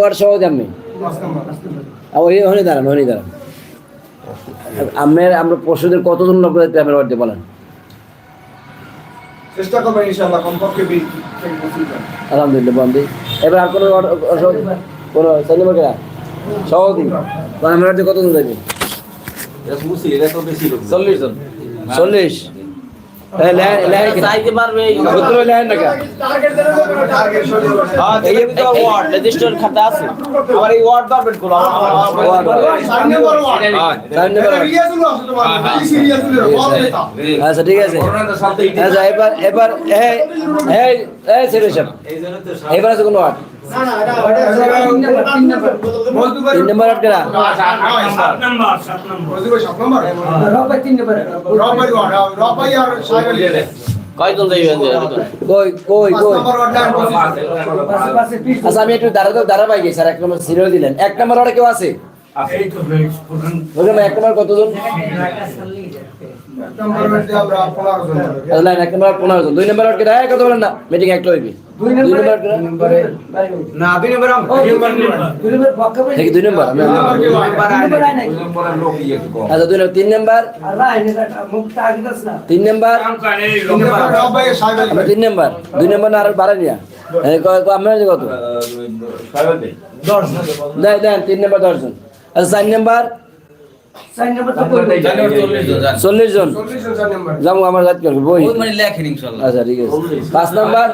ওর সহজ আমি ওই হনে দাঁড়ান আমরা পশুদের কতজন লোক আপনার বাড়িতে বলেন চেষ্টা করবেন ইনশাআল্লাহ কমপক্ষে 20 থেকে 25 জন। আলহামদুলিল্লাহ বন্ধু এবার আর কোনো কোনো সাইনিমাকেরা সহজই আমার বাড়িতে কতজন যাবে এটা তো বেশি লোক 40 জন 40 চাইতে পারবে টার্গেট দেওয়া যাবে না, টার্গেট সরিয়ে দেওয়া যাবে। এই ওয়ার্ড রেজিস্টার খাতা আছে আমার এই ওয়ার্ড পারবেন কোন সামনে বড় ওয়ার্ড। এটা রিয়াজুল আছে তোমার, ইসি রিয়াজুলের ওয়ার্ড নেতা। আচ্ছা ঠিক আছে আচ্ছা এবার এই সিরিয়াস এবার আছে কোনো ওয়ার্ড না না এটা 3 নাম্বার বলতে পারি 3 নম্বর ওয়ার্ড কেনা 7 নাম্বার বলতে পারি 7 নাম্বার রবাই 3 নাম্বার রবাই ওয়ার্ড রবাই আর সাহেব আলী কয়জন যাইবেন কই 5 নাম্বার ওয়ার্ড আচ্ছা আমি একটু দাঁড়া পাই গেছি স্যার 1 নম্বর সিরিয়াল দিলেন 1 নম্বর ওয়ার্ডে কেউ আছে এই তো ওখানে 1 নম্বর কতজন নাম্বার ওয়ার্ডে আমরা 15 জন আচ্ছা 1 নম্বর 15 জন 2 নম্বর ওয়ার্ড কেনা কত বলেন না মিটিং একটা হইবে 2 নম্বর না 2 নাম্বার দেখি 2 নম্বর লোক ইয়ে কম আচ্ছা 2 নম্বর 3 নম্বর 3 নম্বর রবাই সাহেব আলী 3 নম্বর 2 নম্বর না আর বাড়া নিয়া আপনার কত দেন 3 নম্বর 10 জন আচ্ছা 4 নম্বর 40 জন 40 জন 4 নাম্বার যাবো আমার কাজ করবো বই মানে লেখেন ইনশাআল্লাহ আচ্ছা ঠিক আছে 5 নম্বর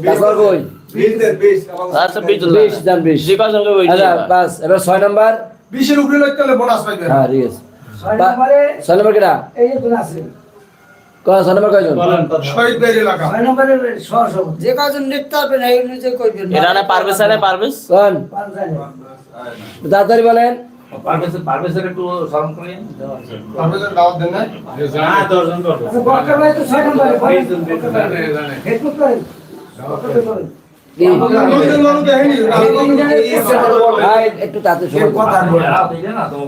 5 নম্বর বই 20 দেন 20 আচ্ছা 20 20 জান 20 জি কয়জন লোক হইছে আচ্ছা বাস এবার 6 নম্বর 20 এর উপরে লইতে হলে বোনাস পাইবেন হ্যাঁ ঠিক আছে 6 নম্বর কেডা ছয় নম্বর কয়জন শহীদ ভাইয়ের এলাকা যে কজন লিখতে পারবেন এই অনুযায়ী কইবেন এরা না পারবে স্যার পারবে কোন তাড়াতাড়ি বলেন পারভেজ একটু শরম করেন আপনাদের দাওয়াত দেন না না 10 জন করব বক্কর ভাই তো 6 নম্বরে ফেসবুক করেন কি নতুন মানুষ দেখেনি একটু তাড়াতাড়ি শুনুন কথা বলে না তো